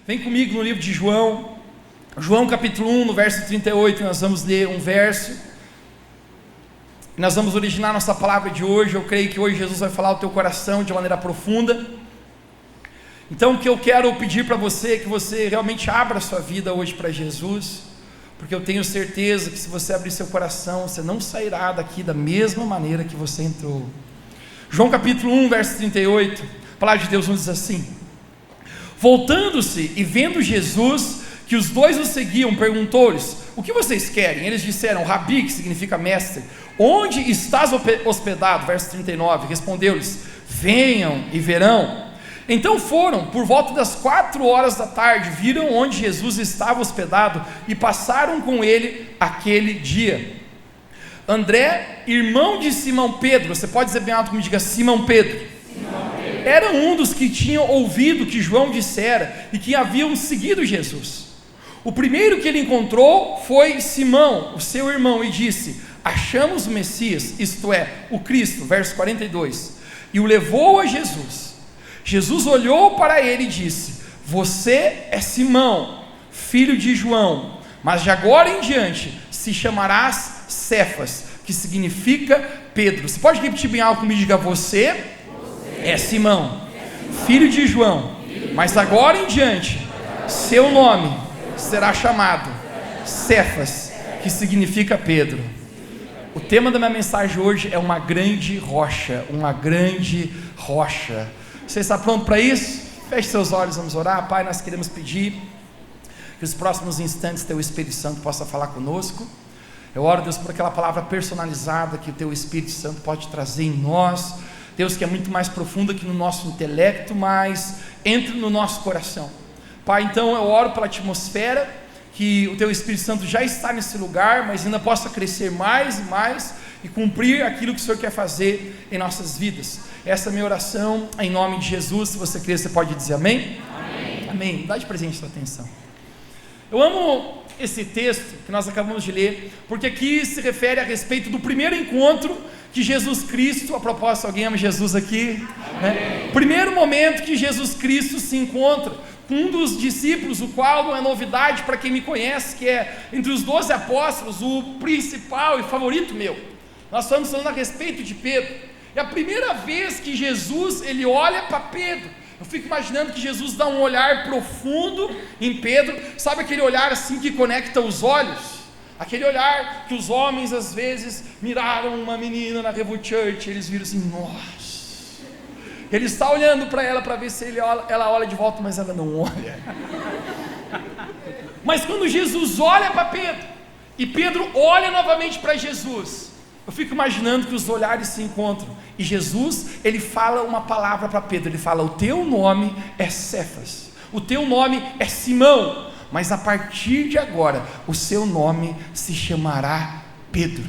Vem comigo no livro de João, João capítulo 1, no verso 38, nós vamos ler um verso, nós vamos originar nossa palavra de hoje. Eu creio que hoje Jesus vai falar ao teu coração de maneira profunda. Então o que eu quero pedir para você é que você realmente abra a sua vida hoje para Jesus, porque eu tenho certeza que se você abrir seu coração, você não sairá daqui da mesma maneira que você entrou. João capítulo 1, verso 38, a palavra de Deus nos diz assim: voltando-se e vendo Jesus que os dois o seguiam, perguntou-lhes: o que vocês querem? Eles disseram: Rabi, que significa mestre, onde estás hospedado? Verso 39, respondeu-lhes: venham e verão. Então foram, por volta das 4 da tarde, viram onde Jesus estava hospedado e passaram com ele aquele dia. André, irmão de Simão Pedro, você pode dizer bem alto como diga Simão Pedro, era um dos que tinham ouvido o que João dissera e que haviam seguido Jesus. O primeiro que ele encontrou foi Simão, o seu irmão, e disse: achamos o Messias, isto é, o Cristo, verso 42, e o levou a Jesus. Jesus olhou para ele e disse: você é Simão, filho de João, mas de agora em diante se chamarás Cefas, que significa Pedro. Você pode repetir bem alto comigo, diga: você é Simão, filho de João, mas agora em diante seu nome será chamado Cefas, que significa Pedro. O tema da minha mensagem hoje é uma grande rocha, uma grande rocha. Você está pronto para isso? Feche seus olhos, vamos orar. Pai, nós queremos pedir que os próximos instantes teu Espírito Santo possa falar conosco. Eu oro, Deus, por aquela palavra personalizada que o teu Espírito Santo pode trazer em nós, Deus, que é muito mais profunda que no nosso intelecto, mas entre no nosso coração. Pai, então eu oro pela atmosfera, que o teu Espírito Santo já está nesse lugar, mas ainda possa crescer mais e mais e cumprir aquilo que o Senhor quer fazer em nossas vidas. Essa é a minha oração, em nome de Jesus. Se você crer, você pode dizer amém? Amém. Amém. Dá de presente a sua atenção. Eu amo esse texto que nós acabamos de ler, porque aqui se refere a respeito do primeiro encontro que Jesus Cristo, a propósito, alguém ama Jesus aqui? Né? Primeiro momento que Jesus Cristo se encontra com um dos discípulos, o qual não é novidade para quem me conhece, que é entre os 12 apóstolos, o principal e favorito meu. Nós estamos falando a respeito de Pedro. É a primeira vez que Jesus, ele olha para Pedro. Eu fico imaginando que Jesus dá um olhar profundo em Pedro, sabe aquele olhar assim que conecta os olhos? Aquele olhar que os homens às vezes miraram uma menina na Revo Church, eles viram assim: nossa, ele está olhando para ela para ver se ela olha de volta, mas ela não olha. Mas quando Jesus olha para Pedro, e Pedro olha novamente para Jesus, eu fico imaginando que os olhares se encontram, e Jesus, ele fala uma palavra para Pedro, ele fala: o teu nome é Cefas, o teu nome é Simão, mas a partir de agora, o seu nome se chamará Pedro.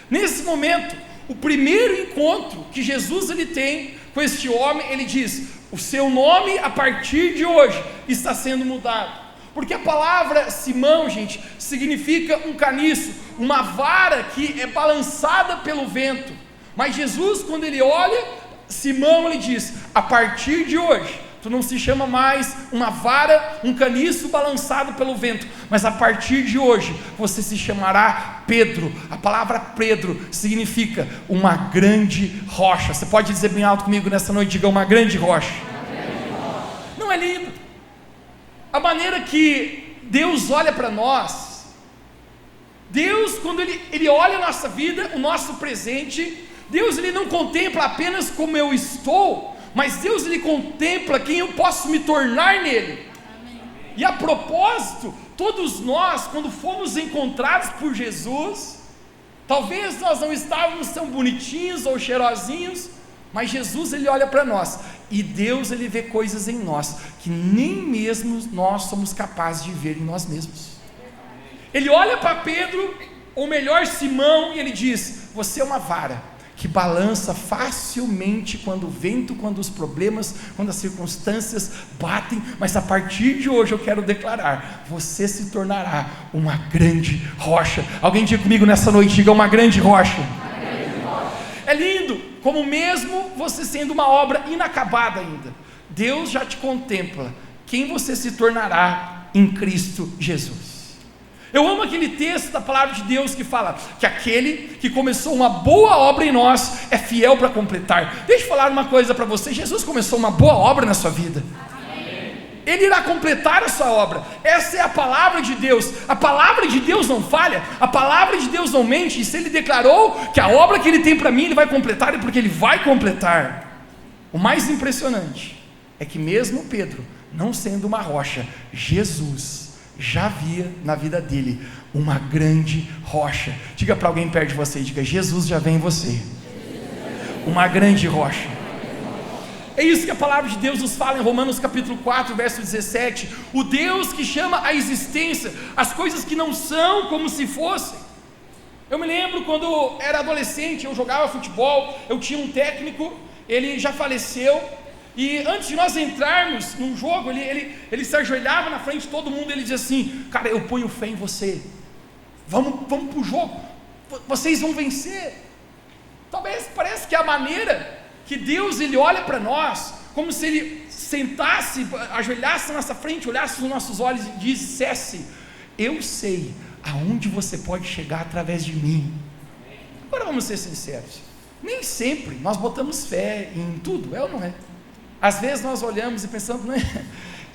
Nesse momento, o primeiro encontro que Jesus ele tem com este homem, ele diz: o seu nome a partir de hoje está sendo mudado. Porque a palavra Simão, gente, significa um caniço, uma vara que é balançada pelo vento. Mas Jesus, quando ele olha Simão, ele diz: a partir de hoje, tu não se chama mais uma vara, um caniço balançado pelo vento, mas a partir de hoje, você se chamará Pedro. A palavra Pedro significa uma grande rocha. Você pode dizer bem alto comigo nessa noite, diga: uma grande rocha. Não é lindo? A maneira que Deus olha para nós. Deus, quando ele olha a nossa vida, o nosso presente, Deus ele não contempla apenas como eu estou, mas Deus ele contempla quem eu posso me tornar nele. Amém. E a propósito, todos nós, quando fomos encontrados por Jesus, talvez nós não estávamos tão bonitinhos ou cheirosinhos, mas Jesus ele olha para nós, e Deus ele vê coisas em nós que nem mesmo nós somos capazes de ver em nós mesmos. Ele olha para Pedro, ou melhor Simão, e ele diz: você é uma vara que balança facilmente quando o vento, quando os problemas, quando as circunstâncias batem, mas a partir de hoje eu quero declarar: você se tornará uma grande rocha. Alguém diga comigo nessa noite, diga: uma grande rocha. É lindo, como mesmo você sendo uma obra inacabada ainda, Deus já te contempla quem você se tornará em Cristo Jesus. Eu amo aquele texto da palavra de Deus que fala que aquele que começou uma boa obra em nós é fiel para completar. Deixa eu falar uma coisa para você: Jesus começou uma boa obra na sua vida. Ele irá completar a sua obra. Essa é a palavra de Deus. A palavra de Deus não falha, a palavra de Deus não mente. E se Ele declarou que a obra que Ele tem para mim, Ele vai completar, é porque Ele vai completar. O mais impressionante é que mesmo Pedro, não sendo uma rocha, Jesus já via na vida dele uma grande rocha. Diga para alguém perto de você, diga: Jesus já vem em você, uma grande rocha. É isso que a palavra de Deus nos fala em Romanos capítulo 4, verso 17, o Deus que chama à existência as coisas que não são como se fossem. Eu me lembro quando eu era adolescente, eu jogava futebol, eu tinha um técnico, ele já faleceu, e antes de nós entrarmos num jogo, ele se ajoelhava na frente de todo mundo, ele dizia assim: cara, eu ponho fé em você, vamos para o jogo, vocês vão vencer. Talvez parece que a maneira que Deus ele olha para nós, como se Ele sentasse, ajoelhasse na nossa frente, olhasse nos nossos olhos e dissesse: eu sei aonde você pode chegar através de mim. Agora vamos ser sinceros, nem sempre nós botamos fé em tudo, é ou não é? Às vezes nós olhamos e pensamos, né,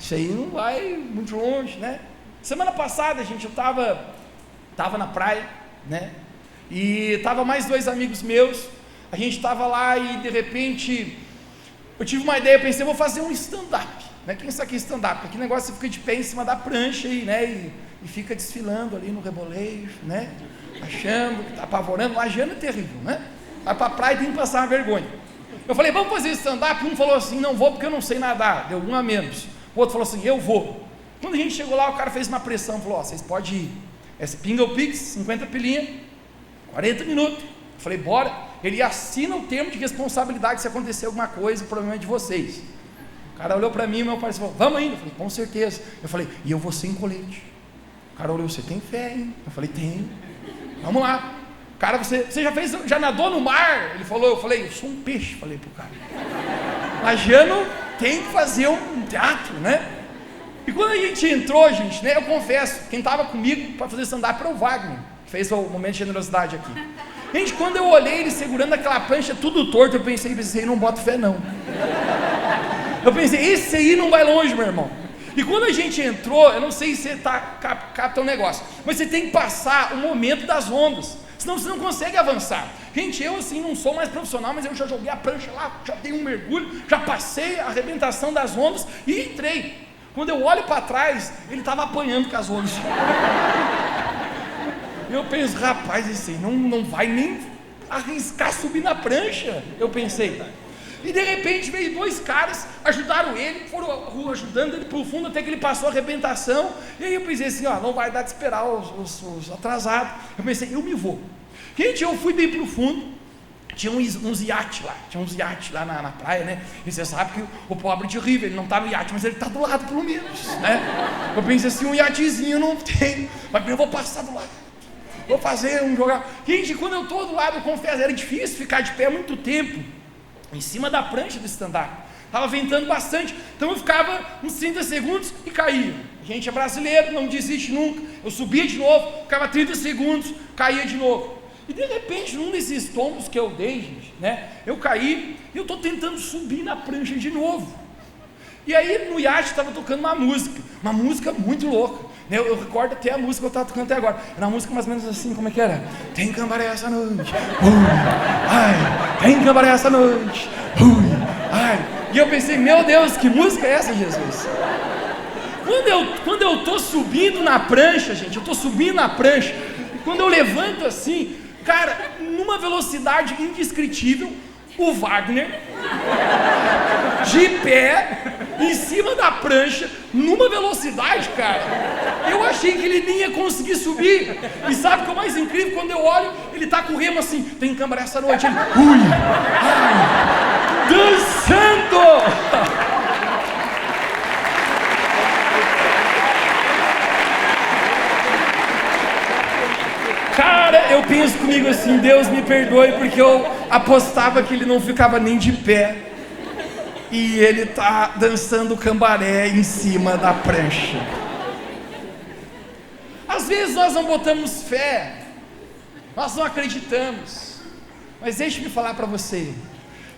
isso aí não vai muito longe, né? Semana passada, gente, eu estava na praia, né, e estava mais 2 amigos meus. A gente estava lá e de repente eu tive uma ideia, eu pensei, vou fazer um stand-up, né? Quem sabe que é stand-up? Aquele negócio você fica de pé em cima da prancha e, né, e fica desfilando ali no rebolejo, né? Achando que está apavorando, lajeando é terrível, né? Vai para a praia e tem que passar uma vergonha. Eu falei, vamos fazer stand-up? Um falou assim, não vou porque eu não sei nadar, deu um a menos. O outro falou assim, eu vou. Quando a gente chegou lá, o cara fez uma pressão, falou, ó, vocês podem ir, essa pinga o Pix, 50 pilinha, 40 minutos. Eu falei, bora. Ele assina o termo de responsabilidade se acontecer alguma coisa, o problema é de vocês. O cara olhou para mim e meu pai falou, vamos ainda? Eu falei, com certeza. Eu falei, e eu vou sem colete. O cara olhou, você tem fé, hein? Eu falei, tenho. Vamos lá. Cara, você já nadou no mar? Ele falou, eu falei, eu sou um peixe, falei pro cara. Lajeano tem que fazer um teatro, né? E quando a gente entrou, gente, né, eu confesso, quem estava comigo para fazer stand-up era o Wagner, que fez o momento de generosidade aqui. Gente, quando eu olhei ele segurando aquela prancha tudo torto, eu pensei, esse aí não bota fé não. Eu pensei, esse aí não vai longe, meu irmão. E quando a gente entrou, eu não sei se você capta um negócio, mas você tem que passar o momento das ondas, senão você não consegue avançar. Gente, eu assim não sou mais profissional, mas eu já joguei a prancha lá, já dei um mergulho, já passei a arrebentação das ondas e entrei. Quando eu olho para trás, ele estava apanhando com as ondas. Eu penso, rapaz, esse aí não vai nem arriscar subir na prancha, eu pensei. E de repente veio 2 caras, ajudaram ele, foram ajudando ele para o fundo até que ele passou a arrebentação. E aí eu pensei assim, ó, não vai dar de esperar os atrasados. Eu pensei, eu me vou. Gente, eu fui bem para o fundo, tinha uns iates lá na praia, né? E você sabe que o pobre de River, ele não está no iate, mas ele está do lado pelo menos, né? Eu pensei assim, um iatezinho não tem, mas eu vou passar do lado. Vou fazer um jogar. Gente, quando eu estou do lado, eu confesso, era difícil ficar de pé muito tempo em cima da prancha do stand-up. Estava ventando bastante, então eu ficava uns 30 segundos e caía. A gente é brasileiro, não desiste nunca. Eu subia de novo, ficava 30 segundos, caía de novo. E de repente, num desses tombos que eu dei, gente, né, eu caí e eu estou tentando subir na prancha de novo. E aí no iate estava tocando uma música muito louca. Eu recordo até a música que eu estava tocando até agora. Era uma música mais ou menos assim, como é que era? Tem cambaré essa noite, ai, tem cambaré essa noite, ai. E eu pensei, meu Deus, que música é essa, Jesus? Quando eu estou subindo na prancha, gente, eu estou subindo na prancha, e quando eu levanto assim, cara, numa velocidade indescritível, o Wagner, de pé, em cima da prancha, numa velocidade, cara, eu achei que ele nem ia conseguir subir. E sabe o que é o mais incrível? Quando eu olho, ele tá com o remo assim, tem câmera essa noite, ele, ai, dançando. Cara, eu penso comigo assim, Deus me perdoe, porque eu apostava que ele não ficava nem de pé. e ele está dançando cambaré em cima da prancha. Às vezes nós não botamos fé, nós não acreditamos, mas deixe-me falar para você,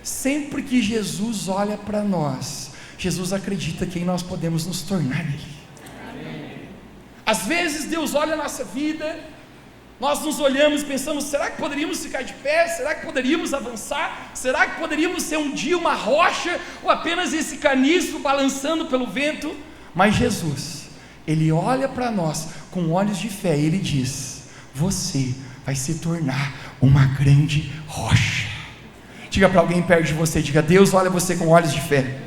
sempre que Jesus olha para nós, Jesus acredita quem nós podemos nos tornar nele. Às vezes Deus olha a nossa vida, nós nos olhamos e pensamos, será que poderíamos ficar de pé? Será que poderíamos avançar? Será que poderíamos ser um dia uma rocha, ou apenas esse caniço balançando pelo vento? Mas Jesus, Ele olha para nós com olhos de fé e Ele diz, você vai se tornar uma grande rocha. Diga para alguém perto de você, diga, Deus olha você com olhos de fé.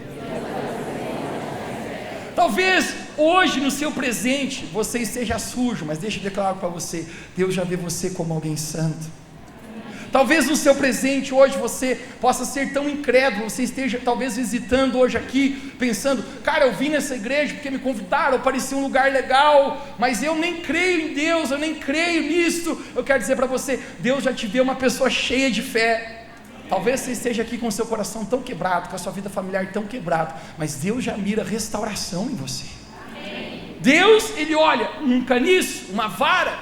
Talvez hoje no seu presente você esteja sujo, mas deixa eu declarar para você, Deus já vê você como alguém santo. Talvez no seu presente hoje você possa ser tão incrédulo, você esteja talvez visitando hoje aqui, pensando, cara, eu vim nessa igreja porque me convidaram, parecia um lugar legal, mas eu nem creio em Deus, eu nem creio nisso. Eu quero dizer para você, Deus já te vê uma pessoa cheia de fé. Talvez você esteja aqui com o seu coração tão quebrado, com a sua vida familiar tão quebrado, mas Deus já mira restauração em você. Deus, Ele olha um caniço, uma vara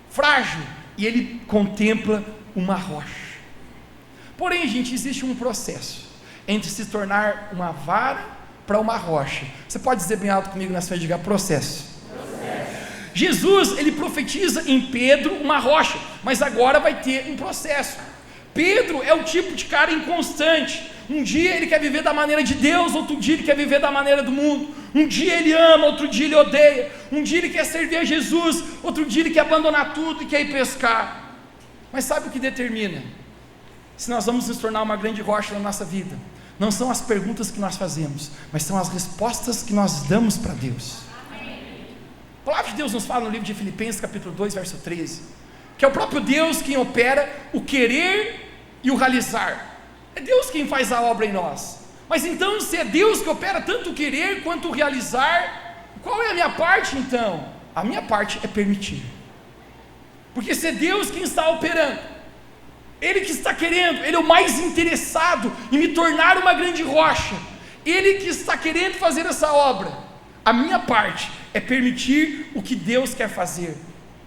frágil, e Ele contempla uma rocha. Porém, gente, existe um processo entre se tornar uma vara para uma rocha. Você pode dizer bem alto comigo nessa fé, diga processo. Jesus, Ele profetiza em Pedro uma rocha, mas agora vai ter um processo. Pedro é o tipo de cara inconstante. Um dia ele quer viver da maneira de Deus, outro dia ele quer viver da maneira do mundo. Um dia ele ama, outro dia ele odeia. Um dia ele quer servir a Jesus, outro dia ele quer abandonar tudo e quer ir pescar. Mas sabe o que determina se nós vamos nos tornar uma grande rocha na nossa vida? Não são as perguntas que nós fazemos, mas são as respostas que nós damos para Deus. A palavra de Deus nos fala no livro de Filipenses capítulo 2, verso 13, que é o próprio Deus quem opera o querer e o realizar. É Deus quem faz a obra em nós. Mas então, se é Deus que opera tanto o querer quanto o realizar, qual é a minha parte então? A minha parte é permitir. Porque se é Deus quem está operando, Ele que está querendo, Ele é o mais interessado em me tornar uma grande rocha, Ele que está querendo fazer essa obra, a minha parte é permitir o que Deus quer fazer.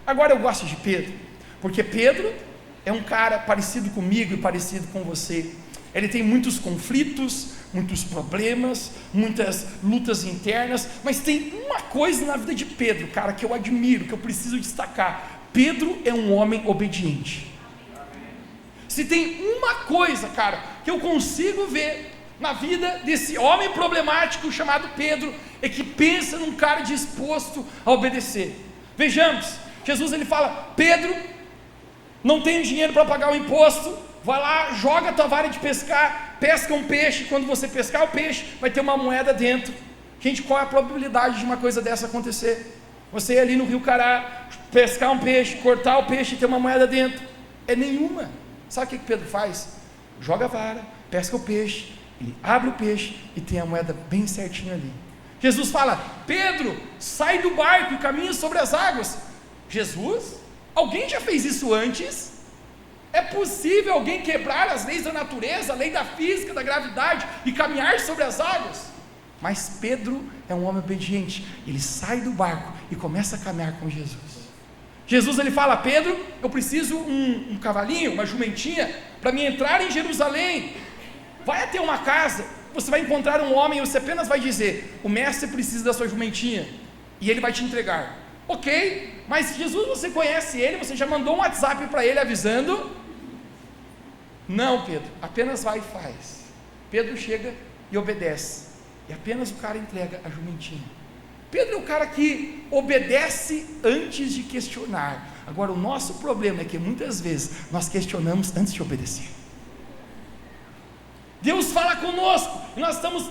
Agora eu gosto de Pedro, porque Pedro é um cara parecido comigo e parecido com você. Ele tem muitos conflitos, muitos problemas, muitas lutas internas, mas tem uma coisa na vida de Pedro, cara, que eu admiro, que eu preciso destacar. Pedro é um homem obediente. Se tem uma coisa, cara, que eu consigo ver na vida desse homem problemático chamado Pedro, é que pensa num cara disposto a obedecer. Vejamos, Jesus ele fala, Pedro, não tenho dinheiro para pagar o imposto, vai lá, joga a tua vara de pescar, pesca um peixe, quando você pescar o peixe, vai ter uma moeda dentro. Gente, qual é a probabilidade de uma coisa dessa acontecer? Você ir ali no Rio Cará, pescar um peixe, cortar o peixe e ter uma moeda dentro? É nenhuma. Sabe o que Pedro faz? Joga a vara, pesca o peixe, ele abre o peixe e tem a moeda bem certinho ali. Jesus fala, Pedro, sai do barco e caminha sobre as águas. Jesus? Alguém já fez isso antes? É possível alguém quebrar as leis da natureza, a lei da física, da gravidade e caminhar sobre as águas? Mas Pedro é um homem obediente, ele sai do barco e começa a caminhar com Jesus. Jesus ele fala, Pedro, eu preciso um cavalinho, uma jumentinha, para me entrar em Jerusalém. Vai até uma casa, você vai encontrar um homem e você apenas vai dizer, o mestre precisa da sua jumentinha, e ele vai te entregar. Ok, mas Jesus, você conhece ele, você já mandou um WhatsApp para ele avisando? Não, Pedro, apenas vai e faz. Pedro chega e obedece, e apenas o cara entrega a jumentinha. Pedro é o cara que obedece antes de questionar. Agora o nosso problema é que muitas vezes nós questionamos antes de obedecer. Deus fala conosco, e nós estamos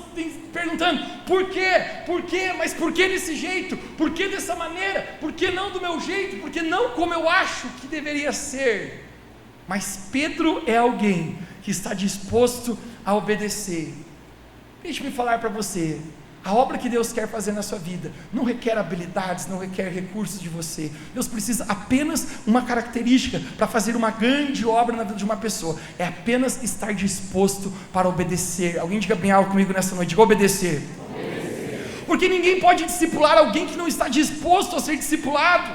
perguntando, por quê? Por quê? Mas por que desse jeito? Por que dessa maneira? Por que não do meu jeito? Por que não como eu acho que deveria ser? Mas Pedro é alguém que está disposto a obedecer. Deixe-me falar para você, A obra que Deus quer fazer na sua vida não requer habilidades, não requer recursos de você. Deus precisa apenas uma característica para fazer uma grande obra na vida de uma pessoa. É apenas estar disposto para obedecer. Alguém diga bem alto comigo nessa noite, diga obedecer. Porque ninguém pode discipular alguém que não está disposto a ser discipulado.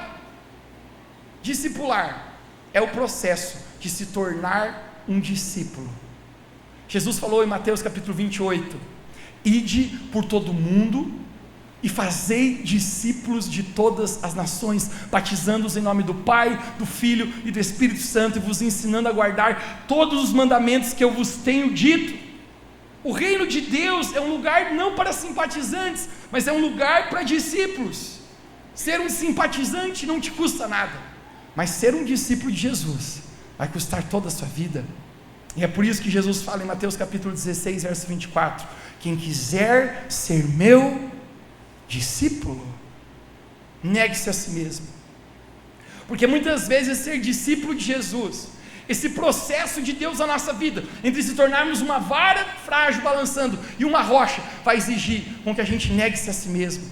Discipular é o processo de se tornar um discípulo. Jesus falou em Mateus capítulo 28, ide por todo o mundo e fazei discípulos de todas as nações, batizando-os em nome do Pai, do Filho e do Espírito Santo, e vos ensinando a guardar todos os mandamentos que eu vos tenho dito. O reino de Deus é um lugar não para simpatizantes, mas é um lugar para discípulos. Ser um simpatizante não te custa nada, mas ser um discípulo de Jesus vai custar toda a sua vida. E é por isso que Jesus fala em Mateus capítulo 16, verso 24, quem quiser ser meu discípulo, negue-se a si mesmo. Porque muitas vezes ser discípulo de Jesus, esse processo de Deus na nossa vida, entre se tornarmos uma vara frágil balançando e uma rocha, vai exigir com que a gente negue-se a si mesmo,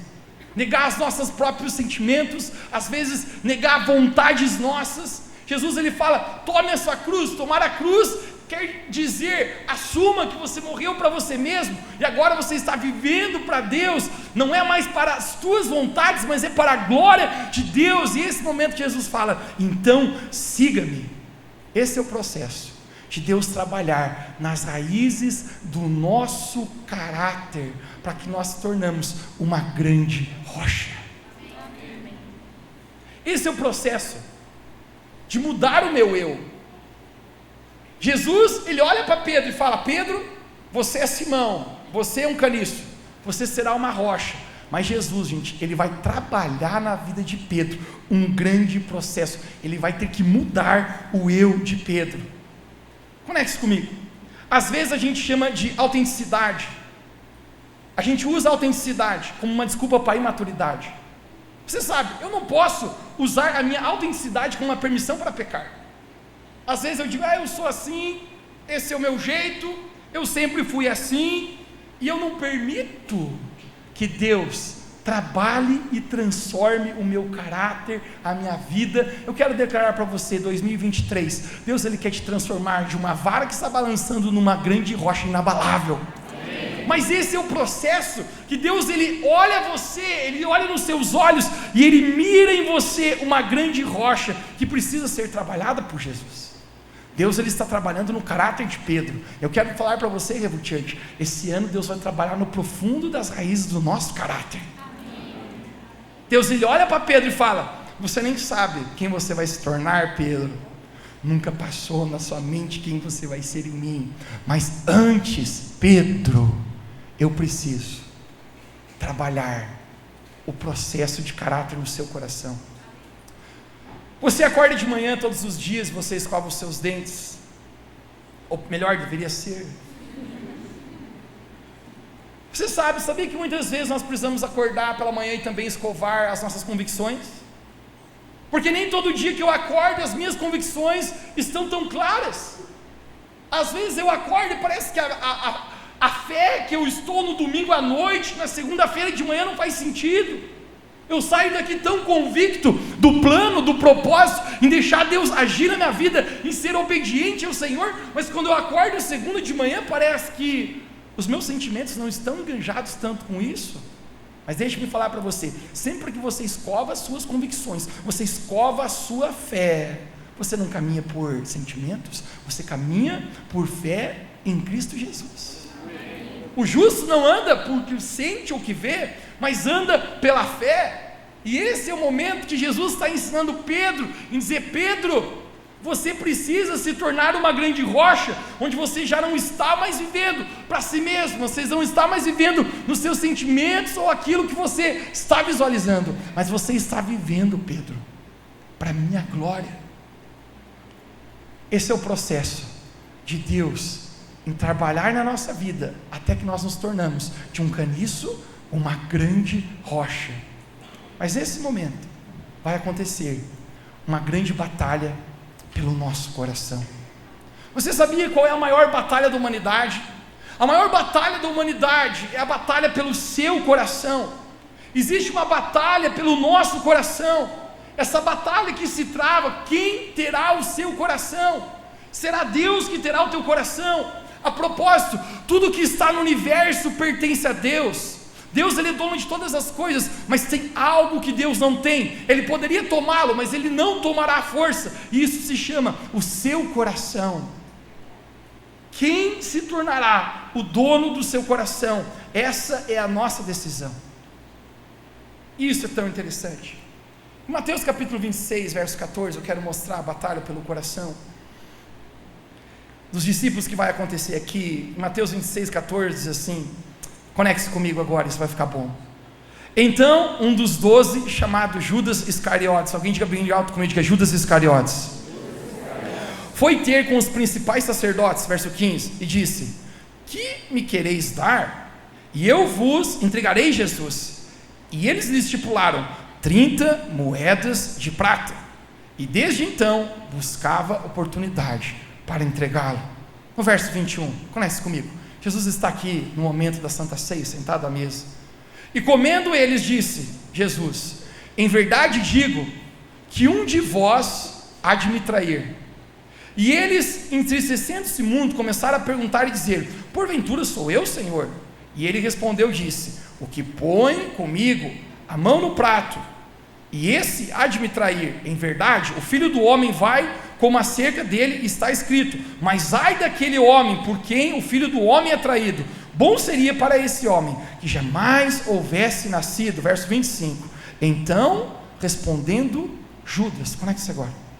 negar os nossos próprios sentimentos, às vezes negar vontades nossas. Jesus ele fala, tome a sua cruz. Tomar a cruz quer dizer, assuma que você morreu para você mesmo, e agora você está vivendo para Deus, não é mais para as tuas vontades, mas é para a glória de Deus. E esse momento que Jesus fala, então siga-me. Esse é o processo de Deus trabalhar nas raízes do nosso caráter, para que nós nos tornamos uma grande rocha. Esse é o processo de mudar o meu eu. Jesus, ele olha para Pedro e fala, Pedro, você é Simão, você é um caniço, você será uma rocha. Mas Jesus, gente, ele vai trabalhar na vida de Pedro um grande processo. Ele vai ter que mudar o eu de Pedro. Conecte-se comigo. Às vezes a gente chama de autenticidade, a gente usa a autenticidade como uma desculpa para a imaturidade. Você sabe, eu não posso usar a minha autenticidade como uma permissão para pecar. Às vezes eu digo, eu sou assim, esse é o meu jeito, eu sempre fui assim, e eu não permito que Deus trabalhe e transforme o meu caráter, a minha vida. Eu quero declarar para você, 2023, Deus ele quer te transformar de uma vara que está balançando numa grande rocha inabalável. Mas esse é o processo que Deus ele olha você, ele olha nos seus olhos e ele mira em você uma grande rocha que precisa ser trabalhada por Jesus. Deus ele está trabalhando no caráter de Pedro. Eu quero falar para você, Revutiante, esse ano Deus vai trabalhar no profundo das raízes do nosso caráter. Deus ele olha para Pedro e fala, você nem sabe quem você vai se tornar, Pedro, nunca passou na sua mente quem você vai ser em mim, mas antes, Pedro, eu preciso trabalhar o processo de caráter no seu coração. Você acorda de manhã todos os dias, você escova os seus dentes, ou melhor, deveria ser. Você sabia que muitas vezes nós precisamos acordar pela manhã e também escovar as nossas convicções? Porque nem todo dia que eu acordo as minhas convicções estão tão claras. Às vezes eu acordo e parece que a fé que eu estou no domingo à noite, na segunda-feira de manhã não faz sentido. Eu saio daqui tão convicto do plano, do propósito, em deixar Deus agir na minha vida, em ser obediente ao Senhor, mas quando eu acordo segunda de manhã, parece que os meus sentimentos não estão enganjados tanto com isso. Mas deixe-me falar para você, sempre que você escova as suas convicções, você escova a sua fé, você não caminha por sentimentos, você caminha por fé em Cristo Jesus. O justo não anda porque sente ou que vê, mas anda pela fé. E esse é o momento que Jesus está ensinando Pedro, em dizer, Pedro, você precisa se tornar uma grande rocha, onde você já não está mais vivendo para si mesmo, você não está mais vivendo nos seus sentimentos ou aquilo que você está visualizando, mas você está vivendo, Pedro, para a minha glória. Esse é o processo de Deus em trabalhar na nossa vida, até que nós nos tornamos de um caniço uma grande rocha. Mas nesse momento vai acontecer uma grande batalha pelo nosso coração. Você sabia qual é a maior batalha da humanidade? A maior batalha da humanidade é a batalha pelo seu coração. Existe uma batalha pelo nosso coração. Essa batalha que se trava, quem terá o seu coração? Será Deus que terá o teu coração? A propósito, tudo que está no universo pertence a Deus. Deus, Ele é dono de todas as coisas, mas tem algo que Deus não tem. Ele poderia tomá-lo, mas Ele não tomará a força, e isso se chama o seu coração. Quem se tornará o dono do seu coração? Essa é a nossa decisão. Isso é tão interessante. Em Mateus capítulo 26, verso 14, eu quero mostrar a batalha pelo coração dos discípulos que vai acontecer aqui. Em Mateus 26, 14 diz assim, conecte-se comigo agora, isso vai ficar bom. Então um dos 12, chamado Judas Iscariotes, alguém diga bem alto comigo, diga Judas Iscariotes, foi ter com os principais sacerdotes, verso 15, e disse, que me quereis dar? E eu vos entregarei Jesus. E eles lhe estipularam 30 moedas de prata, e desde então buscava oportunidade para entregá-lo. No verso 21, conhece comigo, Jesus está aqui no momento da Santa Ceia, sentado à mesa, e comendo eles, disse Jesus, em verdade digo, que um de vós há de me trair. E eles, entristecendo-se muito, começaram a perguntar e dizer, porventura sou eu, Senhor? E ele respondeu, disse, o que põe comigo a mão no prato, e esse há de me trair, em verdade, o Filho do Homem vai, como acerca dele está escrito, mas ai daquele homem, por quem o Filho do Homem é traído, bom seria para esse homem, que jamais houvesse nascido, verso 25, então, respondendo Judas, conecte-se agora,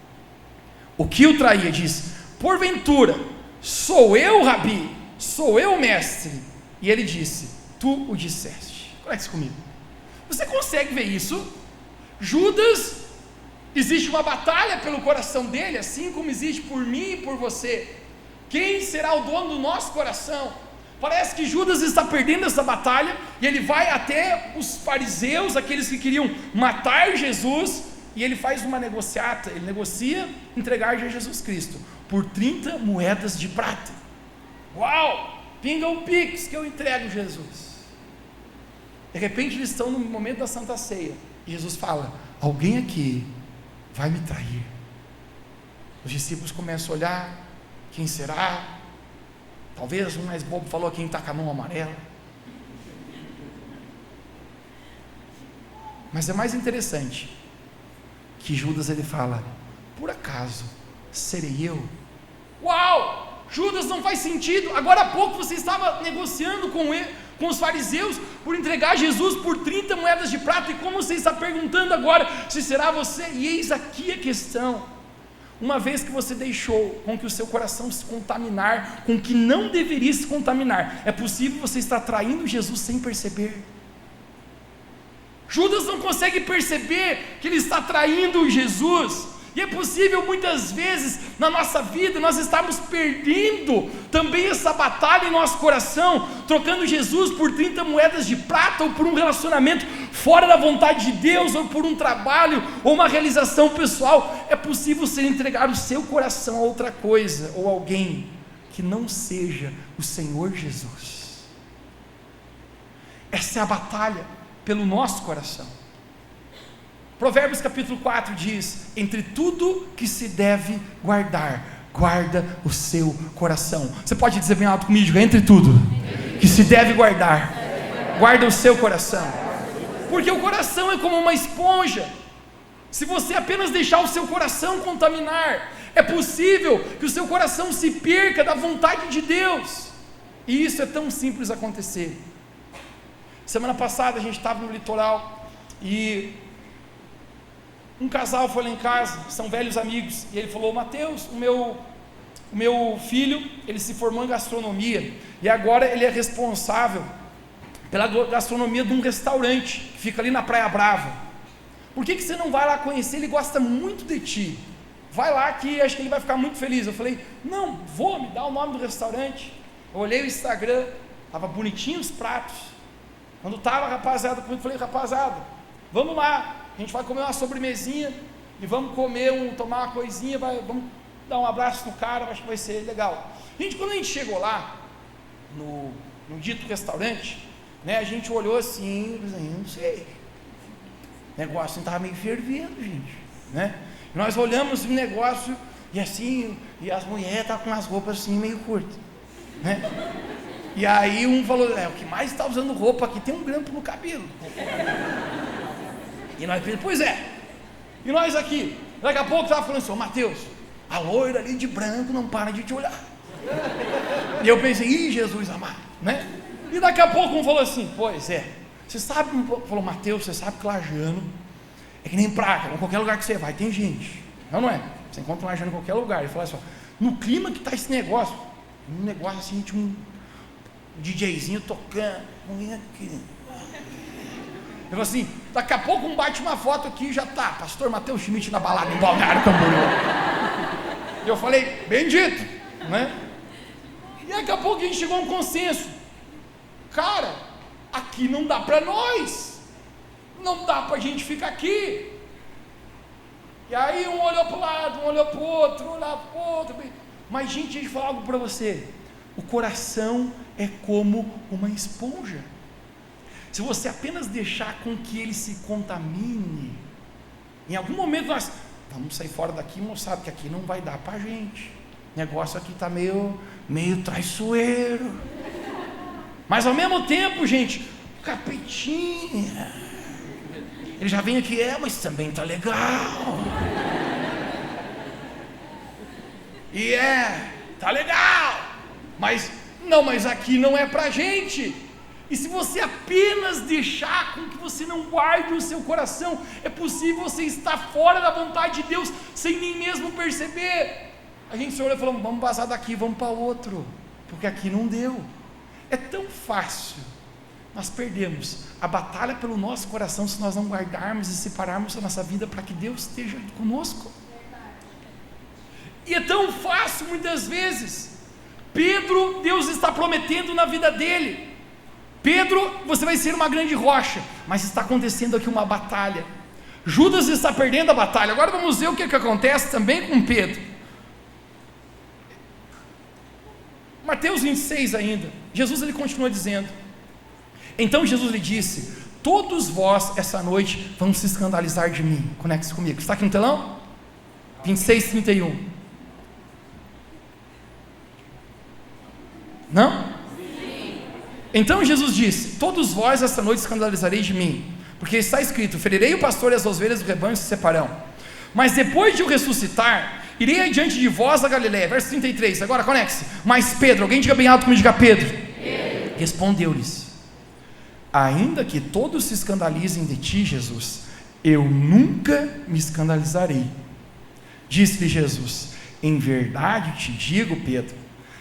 o que o traía, diz, porventura, sou eu, Rabi, sou eu, mestre, e ele disse, tu o disseste, conecte-se comigo, você consegue ver isso? Judas, existe uma batalha pelo coração dele, assim como existe por mim e por você. Quem será o dono do nosso coração? Parece que Judas está perdendo essa batalha, e ele vai até os fariseus, aqueles que queriam matar Jesus, e ele faz uma negociata, ele negocia entregar Jesus Cristo, por 30 moedas de prata. Uau, pinga o pix que eu entrego Jesus. De repente eles estão no momento da Santa Ceia, e Jesus fala, alguém aqui vai me trair. Os discípulos começam a olhar, quem será? Talvez um mais bobo falou, quem está com a mão amarela. Mas é mais interessante, que Judas ele fala, por acaso serei eu? Uau, Judas, não faz sentido, agora há pouco você estava negociando com os fariseus, por entregar Jesus por 30 moedas de prata, e como você está perguntando agora, se será você? E eis aqui a questão, uma vez que você deixou com que o seu coração se contaminar, com o que não deveria se contaminar, é possível você estar traindo Jesus sem perceber. Judas não consegue perceber que ele está traindo Jesus, e é possível muitas vezes na nossa vida nós estamos perdendo também essa batalha em nosso coração, trocando Jesus por 30 moedas de prata, ou por um relacionamento fora da vontade de Deus, ou por um trabalho, ou uma realização pessoal. É possível você entregar o seu coração a outra coisa, ou alguém que não seja o Senhor Jesus. Essa é a batalha pelo nosso coração. Provérbios capítulo 4 diz, entre tudo que se deve guardar, guarda o seu coração. Você pode dizer bem alto comigo, entre tudo que se deve guardar, guarda o seu coração, porque o coração é como uma esponja. Se você apenas deixar o seu coração contaminar, é possível que o seu coração se perca da vontade de Deus, e isso é tão simples acontecer. Semana passada a gente estava no litoral, e um casal foi lá em casa, são velhos amigos, e ele falou, Mateus, o meu filho, ele se formou em gastronomia, e agora ele é responsável pela gastronomia de um restaurante, que fica ali na Praia Brava. Por que você não vai lá conhecer? Ele gosta muito de ti, vai lá que acho que ele vai ficar muito feliz. Eu falei, não, vou, me dá o nome do restaurante. Eu olhei o Instagram, estava bonitinho os pratos, quando estava a rapaziada comigo, eu falei, rapaziada, vamos lá, a gente vai comer uma sobremesinha, e vamos comer, tomar uma coisinha, vamos dar um abraço no cara, acho que vai ser legal. Gente, quando a gente chegou lá, no dito restaurante, né, a gente olhou assim, não sei, o negócio estava meio fervendo, gente, né? E nós olhamos o negócio e assim, e as mulheres estavam com as roupas assim meio curtas, né? E aí um falou, o que mais está usando roupa aqui tem um grampo no cabelo. E nós pensamos, pois é. E nós aqui, daqui a pouco estava falando assim, Mateus, a loira ali de branco não para de te olhar. E eu pensei, Jesus amado, né? E daqui a pouco um falou assim, pois é, você sabe, falou, Mateus, você sabe que lajano é que nem praga, em qualquer lugar que você vai tem gente, não é? Você encontra um lajano em qualquer lugar. Ele falou assim, no clima que está esse negócio, um negócio assim, tinha um DJzinho tocando, vem aqui. Eu falei assim, daqui a pouco bate uma foto aqui e já tá, pastor Mateus Schmidt na balada em Balneário Camboriú. E eu falei, bendito, né? E daqui a pouco a gente chegou a um consenso, cara, aqui não dá para nós, não dá para a gente ficar aqui. E aí um olhou para o lado, um olhou para o outro, um olhou para o outro. Mas gente, deixa eu falar algo para você, o coração é como uma esponja. Se você apenas deixar com que ele se contamine, em algum momento nós vamos sair fora daqui, moçada, que aqui não vai dar para a gente, o negócio aqui está meio traiçoeiro, mas ao mesmo tempo, gente, o capetinha, ele já vem aqui, mas também está legal, e está legal, mas aqui não é para a gente. E se você apenas deixar com que você não guarde o seu coração, é possível você estar fora da vontade de Deus, sem nem mesmo perceber. A gente se olha e fala, vamos passar daqui, vamos para outro, porque aqui não deu. É tão fácil, nós perdemos a batalha pelo nosso coração, se nós não guardarmos e separarmos a nossa vida, para que Deus esteja conosco. E é tão fácil, muitas vezes, Pedro, Deus está prometendo na vida dele, Pedro, você vai ser uma grande rocha, mas está acontecendo aqui uma batalha. Judas está perdendo a batalha. Agora vamos ver o que acontece também com Pedro. Mateus 26 ainda, Jesus ele continua dizendo, então Jesus lhe disse, todos vós essa noite vão se escandalizar de mim. Conecte-se comigo, está aqui no telão? 26:31. Não? Então Jesus disse, todos vós esta noite escandalizareis de mim, porque está escrito, ferirei o pastor e as ovelhas do rebanho se separarão, mas depois de eu ressuscitar, irei adiante de vós a Galiléia. Verso 33, agora conecte-se. Mas Pedro, alguém diga bem alto comigo, diga Pedro. Respondeu-lhes, ainda que todos se escandalizem de ti, Jesus, eu nunca me escandalizarei. Disse-lhe Jesus, em verdade te digo, Pedro,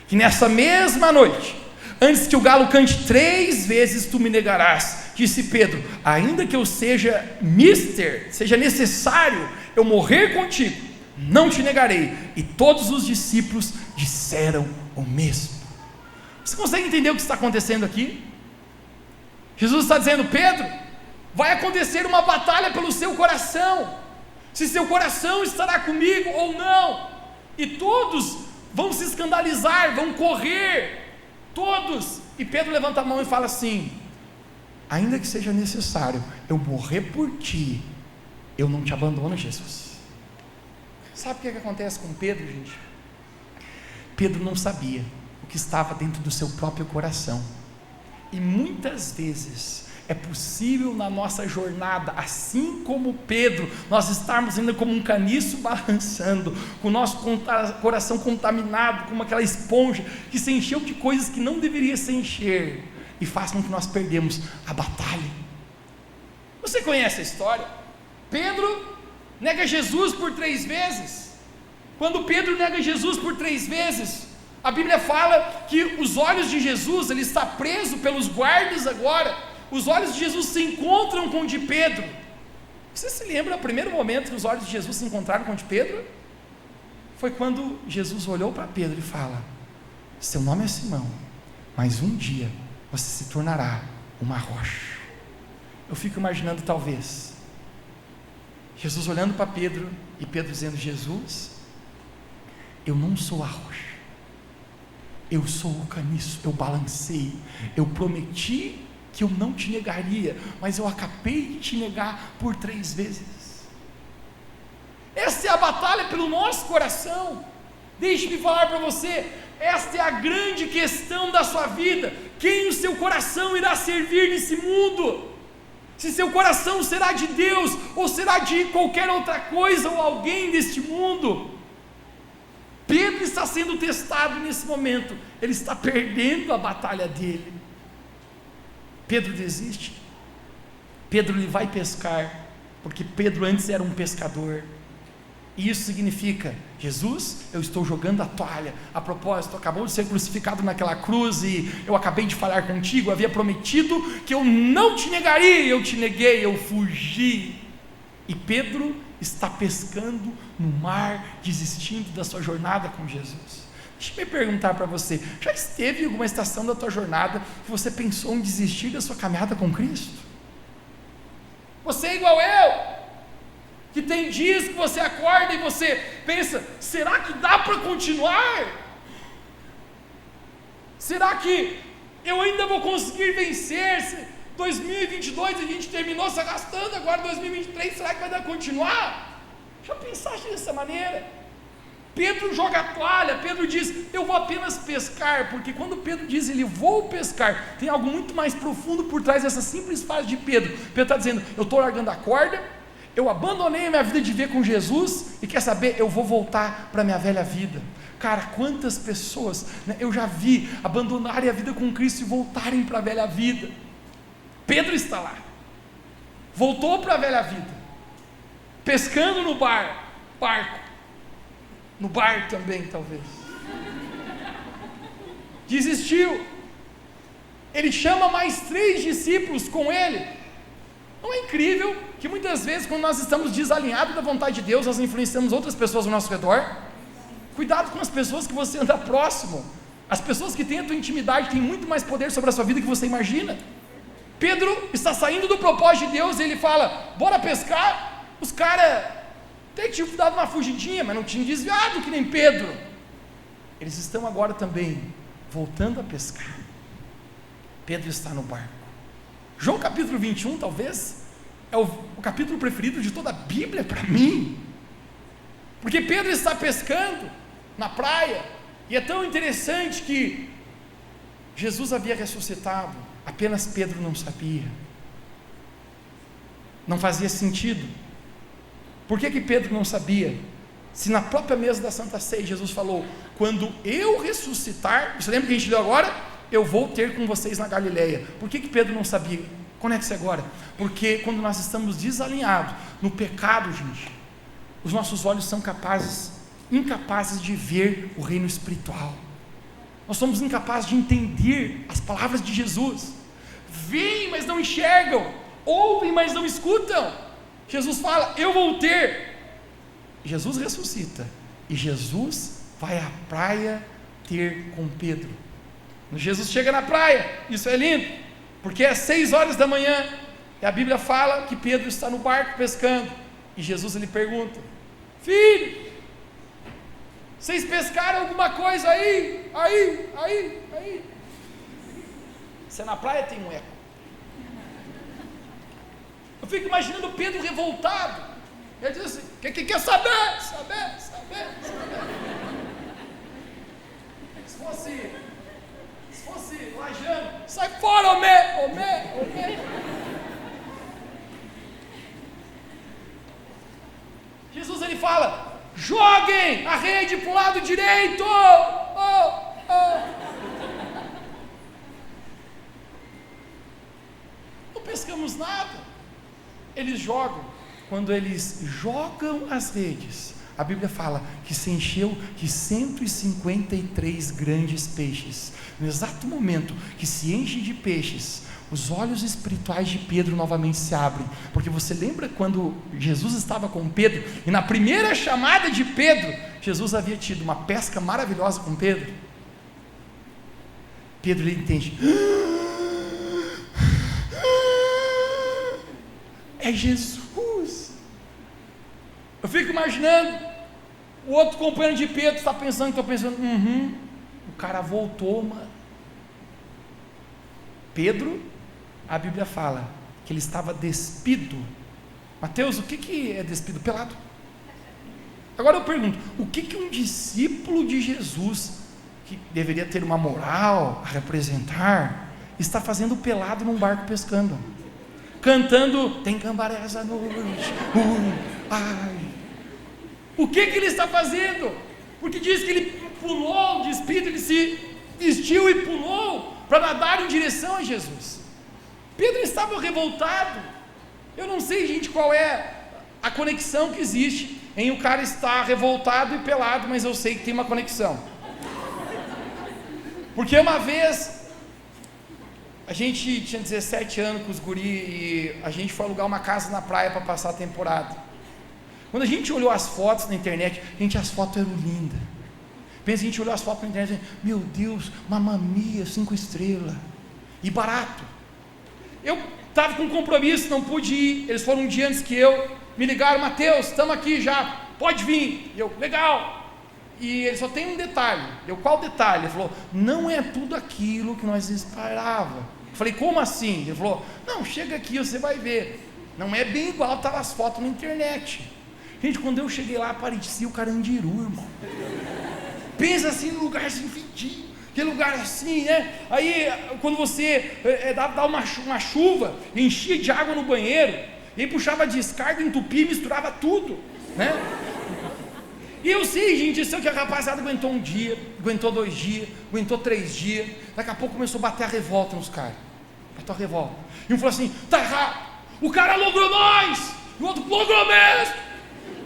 que nessa mesma noite, antes que o galo cante 3 vezes, tu me negarás. Disse Pedro, ainda que eu seja necessário eu morrer contigo, não te negarei. E todos os discípulos disseram o mesmo. Você consegue entender o que está acontecendo aqui? Jesus está dizendo, Pedro, vai acontecer uma batalha pelo seu coração, se seu coração estará comigo ou não, e todos vão se escandalizar, vão correr, todos. E Pedro levanta a mão e fala assim, ainda que seja necessário eu morrer por ti, eu não te abandono, Jesus. Sabe o que acontece com Pedro, gente? Pedro não sabia o que estava dentro do seu próprio coração, e muitas vezes é possível na nossa jornada, assim como Pedro, nós estarmos ainda como um caniço balançando, com o nosso coração contaminado, como aquela esponja que se encheu de coisas que não deveria se encher, e faz com que nós perdemos a batalha. Você conhece a história? Pedro nega Jesus por 3 vezes. Quando Pedro nega Jesus por 3 vezes, a Bíblia fala que os olhos de Jesus, ele está preso pelos guardas agora. Os olhos de Jesus se encontram com o de Pedro. Você se lembra do primeiro momento que os olhos de Jesus se encontraram com o de Pedro? Foi quando Jesus olhou para Pedro e fala, seu nome é Simão, mas um dia você se tornará uma rocha. Eu fico imaginando, talvez, Jesus olhando para Pedro, e Pedro dizendo, Jesus, eu não sou a rocha, eu sou o caniço, eu balancei, eu prometi que eu não te negaria, mas eu acabei de te negar por 3 vezes. Essa é a batalha pelo nosso coração. Deixe-me falar para você, esta é a grande questão da sua vida: quem o seu coração irá servir nesse mundo? Se seu coração será de Deus, ou será de qualquer outra coisa, ou alguém deste mundo? Pedro está sendo testado nesse momento, ele está perdendo a batalha dele. Pedro desiste, Pedro ele vai pescar, porque Pedro antes era um pescador, e isso significa: Jesus, eu estou jogando a toalha. A propósito, acabou de ser crucificado naquela cruz, e eu acabei de falar contigo, eu havia prometido que eu não te negaria, eu te neguei, eu fugi. E Pedro está pescando no mar, desistindo da sua jornada com Jesus. Deixa eu me perguntar para você, já esteve em alguma estação da tua jornada que você pensou em desistir da sua caminhada com Cristo? Você é igual eu, que tem dias que você acorda e você pensa: será que dá para continuar? Será que eu ainda vou conseguir vencer? 2022 a gente terminou se arrastando, agora 2023, será que vai dar para continuar? Já pensaste dessa maneira? Pedro joga a toalha, Pedro diz: eu vou apenas pescar, porque quando Pedro diz ele vou pescar, tem algo muito mais profundo por trás dessa simples frase de Pedro. Pedro está dizendo: eu estou largando a corda, eu abandonei a minha vida de ver com Jesus, e quer saber, eu vou voltar para a minha velha vida. Cara, quantas pessoas, né, eu já vi abandonarem a vida com Cristo e voltarem para a velha vida. Pedro está lá, voltou para a velha vida, pescando no barco, no bar também talvez, desistiu. Ele chama mais 3 discípulos com ele. Não é incrível que muitas vezes, quando nós estamos desalinhados da vontade de Deus, nós influenciamos outras pessoas ao nosso redor? Cuidado com as pessoas que você anda próximo. As pessoas que têm a tua intimidade têm muito mais poder sobre a sua vida do que você imagina. Pedro está saindo do propósito de Deus e ele fala: bora pescar. Os caras até tinham dado uma fugidinha, mas não tinham desviado que nem Pedro. Eles estão agora também voltando a pescar. Pedro está no barco. João capítulo 21 talvez é o capítulo preferido de toda a Bíblia para mim, porque Pedro está pescando na praia, e é tão interessante que Jesus havia ressuscitado, apenas Pedro não sabia. Não fazia sentido. Por que Pedro não sabia? Se na própria mesa da Santa Ceia Jesus falou: quando eu ressuscitar, você lembra que a gente leu agora? Eu vou ter com vocês na Galileia. Por que Pedro não sabia? Conecte-se agora. Porque quando nós estamos desalinhados no pecado, gente, os nossos olhos são incapazes de ver o reino espiritual. Nós somos incapazes de entender as palavras de Jesus. Veem, mas não enxergam. Ouvem, mas não escutam. Jesus fala: eu vou ter. Jesus ressuscita, e Jesus vai à praia ter com Pedro. Jesus chega na praia, isso é lindo, porque é 6 horas da manhã, e a Bíblia fala que Pedro está no barco pescando, e Jesus ele pergunta: filho, vocês pescaram alguma coisa aí? Aí. Você na praia tem um eco. Eu fico imaginando Pedro revoltado. Ele diz assim: quer saber? Saber. Se fosse Lajano, sai fora, Omé. Jesus ele fala: joguem a rede para o lado direito. Não pescamos nada. Eles jogam. Quando eles jogam as redes, a Bíblia fala que se encheu de 153 grandes peixes. No exato momento que se enche de peixes, os olhos espirituais de Pedro novamente se abrem, porque você lembra quando Jesus estava com Pedro, e na primeira chamada de Pedro, Jesus havia tido uma pesca maravilhosa com Pedro? Pedro ele entende: é Jesus. Eu fico imaginando, o outro companheiro de Pedro está pensando que estou pensando: O cara voltou, mano. Pedro, a Bíblia fala que ele estava despido. Mateus, o que é despido? Pelado. Agora eu pergunto, o que um discípulo de Jesus, que deveria ter uma moral a representar, está fazendo pelado num barco pescando? Cantando, tem cambarés à noite, ai. O que ele está fazendo? Porque diz que ele pulou, despido, ele se vestiu e pulou para nadar em direção a Jesus. Pedro estava revoltado. Eu não sei, gente, qual é a conexão que existe em o cara estar revoltado e pelado, mas eu sei que tem uma conexão. Porque uma vez a gente tinha 17 anos com os guri e a gente foi alugar uma casa na praia para passar a temporada. Quando a gente olhou as fotos na internet, gente, as fotos eram lindas. Pensa, a gente olhou as fotos na internet, meu Deus, Mamma Mia, 5 estrelas, e barato. Eu estava com compromisso, não pude ir, eles foram um dia antes que eu, me ligaram, Mateus, estamos aqui já, pode vir. Eu, legal. E ele só tem um detalhe. Eu, qual detalhe? Ele falou, não é tudo aquilo que nós esperávamos. Eu falei, como assim? Ele falou, não, chega aqui, você vai ver. Não é bem igual, estavam as fotos na internet. Gente, quando eu cheguei lá, parecia o Carandiru, irmão. Pensa assim, no lugar assim, fedido, aquele lugar assim, né? Aí, quando você dava uma chuva, enchia de água no banheiro, e aí puxava a descarga, entupia e misturava tudo, né? E eu sei, gente, isso é o que a rapaziada aguentou um dia, aguentou 2 dias, aguentou 3 dias, daqui a pouco começou a bater a revolta nos caras, bateu a revolta, e um falou assim, tá errado, o cara logrou nós, e o outro logrou mesmo,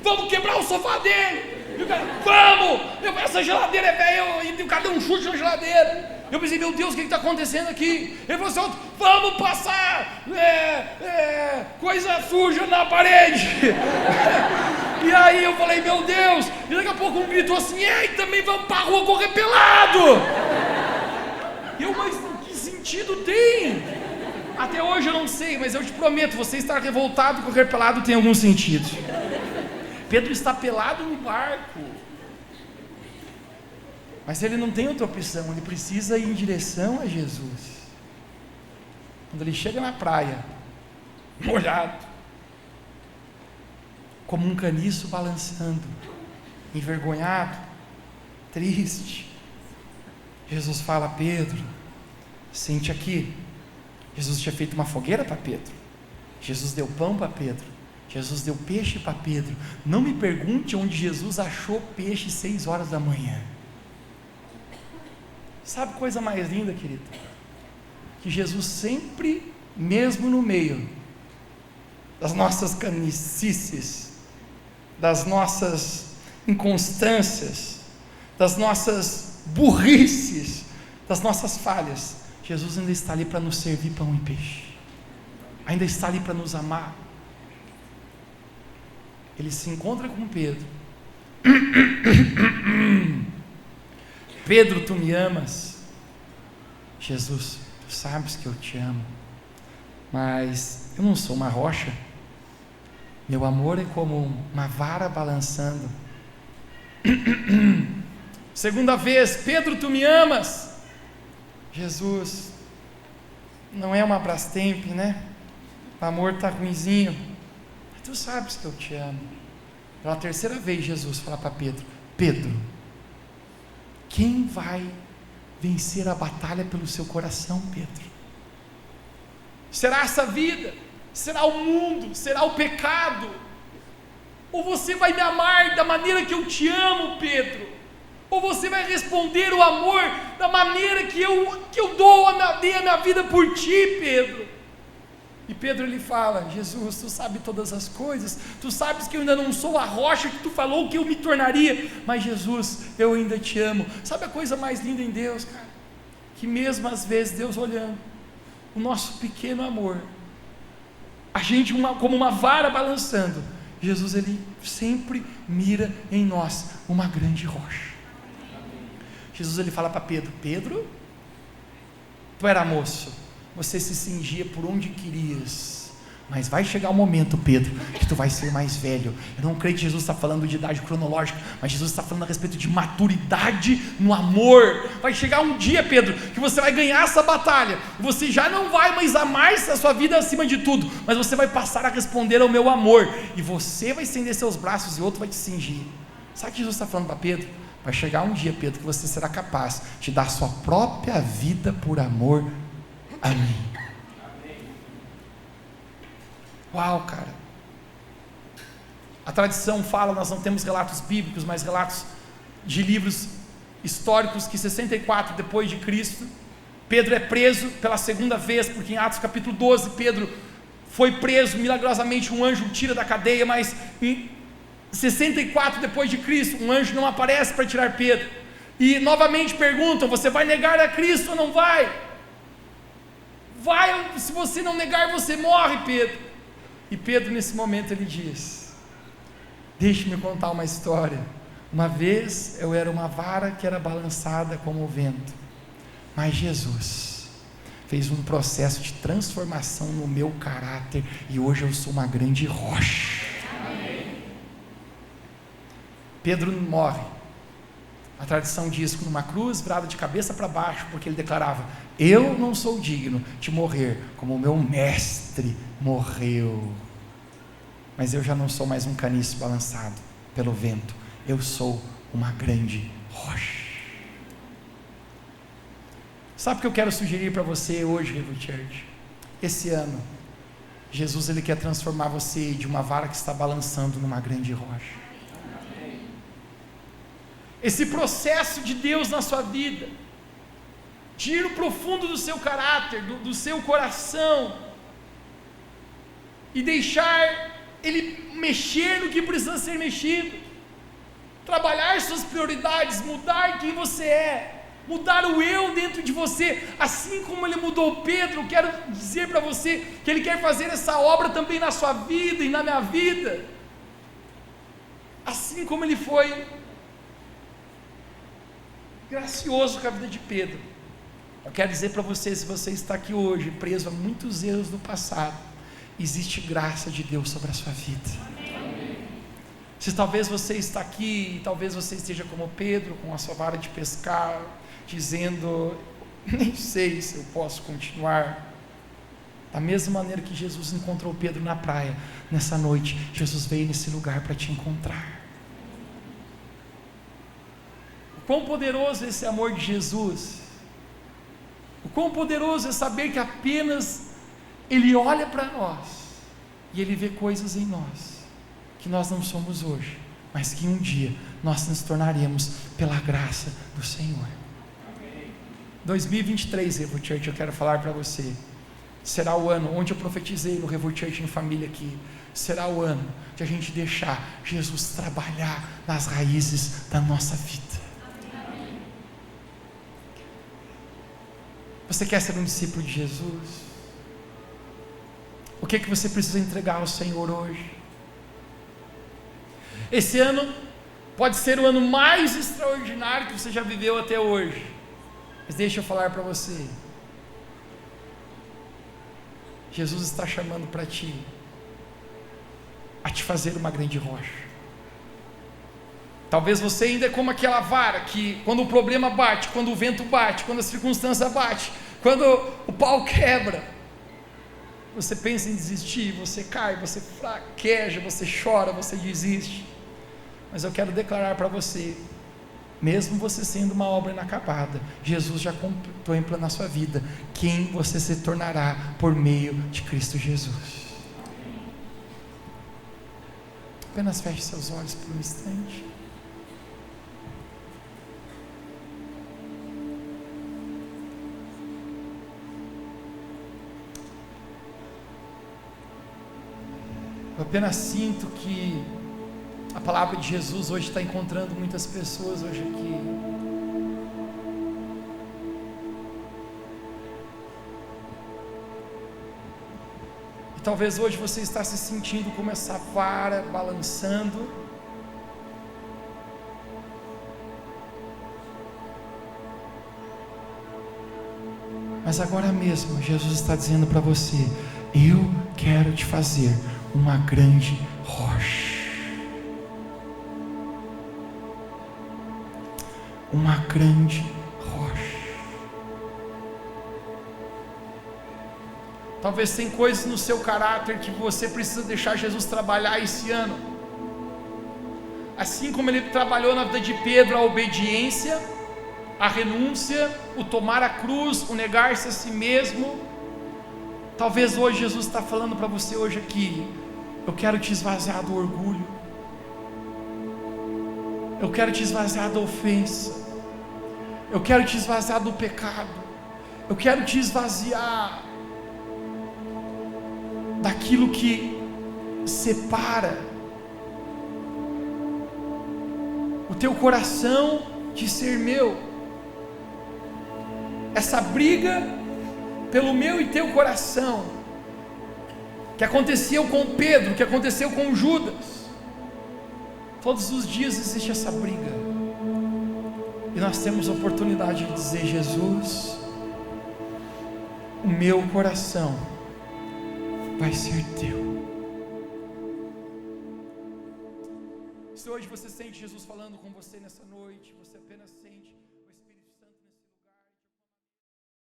vamos quebrar o sofá dele, e o cara, vamos, essa geladeira é velha, e o cara deu um chute na geladeira. Eu pensei, meu Deus, o que está acontecendo aqui? Ele falou assim, vamos passar coisa suja na parede. E aí eu falei, meu Deus, e daqui a pouco um gritou assim, e também vamos para a rua correr pelado. E eu, mas que sentido tem? Até hoje eu não sei, mas eu te prometo, você estar revoltado e correr pelado tem algum sentido. Pedro está pelado no barco, mas ele não tem outra opção, ele precisa ir em direção a Jesus. Quando ele chega na praia, molhado, como um caniço balançando, envergonhado, triste, Jesus fala, Pedro, sente aqui. Jesus tinha feito uma fogueira para Pedro, Jesus deu pão para Pedro, Jesus deu peixe para Pedro. Não me pergunte onde Jesus achou peixe 6 horas da manhã. Sabe coisa mais linda, querido? Que Jesus sempre, mesmo no meio das nossas canicices, das nossas inconstâncias, das nossas burrices, das nossas falhas, Jesus ainda está ali para nos servir pão e peixe, ainda está ali para nos amar. Ele se encontra com Pedro. Pedro, tu me amas? Jesus, tu sabes que eu te amo, mas eu não sou uma rocha, meu amor é como uma vara balançando. Segunda vez, Pedro, tu me amas? Jesus, não é uma Brastemp, né? O amor está ruinzinho, mas tu sabes que eu te amo. Pela 3ª vez Jesus fala para Pedro, Pedro, quem vai vencer a batalha pelo seu coração, Pedro? Será essa vida? Será o mundo? Será o pecado? Ou você vai me amar da maneira que eu te amo, Pedro? Ou você vai responder o amor da maneira que eu dei a minha vida por ti, Pedro? E Pedro ele fala, Jesus, tu sabes todas as coisas, tu sabes que eu ainda não sou a rocha que tu falou que eu me tornaria, mas Jesus, eu ainda te amo. Sabe a coisa mais linda em Deus, cara? Que mesmo às vezes Deus olhando o nosso pequeno amor, a gente como uma vara balançando, Jesus ele sempre mira em nós uma grande rocha. Jesus ele fala para Pedro, Pedro, tu era moço, você se cingia por onde querias, Mas vai chegar um momento, Pedro, que tu vai ser mais velho. Eu não creio que Jesus está falando de idade cronológica, mas Jesus está falando a respeito de maturidade no amor. Vai chegar um dia, Pedro, que você vai ganhar essa batalha. Você já não vai mais amar a sua vida acima de tudo, mas você vai passar a responder ao meu amor. E você vai estender seus braços e outro vai te cingir. Sabe o que Jesus está falando para Pedro? Vai chegar um dia, Pedro, que você será capaz de dar sua própria vida por amor a mim. Uau, cara. A tradição fala, nós não temos relatos bíblicos, mas relatos de livros históricos, que 64 depois de Cristo, Pedro é preso pela segunda vez, porque em Atos capítulo 12, Pedro foi preso, milagrosamente um anjo o tira da cadeia, mas em 64 depois de Cristo, um anjo não aparece para tirar Pedro, e novamente perguntam, você vai negar a Cristo ou não vai? Vai, se você não negar, você morre, Pedro. E Pedro nesse momento ele diz, deixe-me contar uma história. Uma vez eu era uma vara que era balançada como o vento, mas Jesus fez um processo de transformação no meu caráter, e hoje eu sou uma grande rocha. Amém. Pedro morre, a tradição diz que numa cruz, virado de cabeça para baixo, porque ele declarava, eu não sou digno de morrer como o meu mestre morreu, mas eu já não sou mais um caniço balançado pelo vento, eu sou uma grande rocha. Sabe o que eu quero sugerir para você hoje, Revo Church? Esse ano, Jesus ele quer transformar você de uma vara que está balançando numa grande rocha. Esse processo de Deus na sua vida, de ir no profundo do seu caráter, do seu coração, e deixar Ele mexer no que precisa ser mexido, trabalhar suas prioridades, mudar quem você é, mudar o eu dentro de você, assim como Ele mudou Pedro. Quero dizer para você que Ele quer fazer essa obra também na sua vida e na minha vida, assim como Ele foi gracioso com a vida de Pedro. Eu quero dizer para você, se você está aqui hoje preso a muitos erros do passado, existe graça de Deus sobre a sua vida. Amém. Se talvez você está aqui, talvez você esteja como Pedro, com a sua vara de pescar, dizendo, nem sei se eu posso continuar. Da mesma maneira que Jesus encontrou Pedro na praia, nessa noite, Jesus veio nesse lugar para te encontrar. O quão poderoso é esse amor de Jesus, o quão poderoso é saber que apenas Ele olha para nós, e Ele vê coisas em nós, que nós não somos hoje, mas que um dia nós nos tornaremos pela graça do Senhor. 2023, Revo Church, eu quero falar para você, será o ano onde eu profetizei no Revo Church em família aqui, será o ano de a gente deixar Jesus trabalhar nas raízes da nossa vida. Você quer ser um discípulo de Jesus? O que você precisa entregar ao Senhor hoje? Esse ano pode ser o ano mais extraordinário que você já viveu até hoje, mas deixa eu falar para você, Jesus está chamando para ti, a te fazer uma grande rocha. Talvez você ainda é como aquela vara que quando o problema bate, quando o vento bate, quando a circunstância bate, quando o pau quebra, você pensa em desistir, você cai, você fraqueja, você chora, você desiste. Mas eu quero declarar para você, mesmo você sendo uma obra inacabada, Jesus já contempla na sua vida quem você se tornará por meio de Cristo Jesus. Apenas feche seus olhos por um instante. Eu apenas sinto que a palavra de Jesus hoje está encontrando muitas pessoas hoje aqui. E talvez hoje você está se sentindo como essa vara balançando. Mas agora mesmo, Jesus está dizendo para você, eu quero te fazer uma grande rocha. Uma grande rocha. Talvez tem coisas no seu caráter que você precisa deixar Jesus trabalhar esse ano. Assim como Ele trabalhou na vida de Pedro, a obediência, a renúncia, o tomar a cruz, o negar-se a si mesmo. Talvez hoje Jesus está falando para você hoje aqui: eu quero te esvaziar do orgulho, eu quero te esvaziar da ofensa, eu quero te esvaziar do pecado, eu quero te esvaziar daquilo que separa o teu coração de ser meu. Essa briga pelo meu e teu coração, que aconteceu com Pedro, que aconteceu com Judas, todos os dias existe essa briga, e nós temos a oportunidade de dizer: Jesus, o meu coração vai ser teu. Se hoje você sente Jesus falando com você nessa noite, você apenas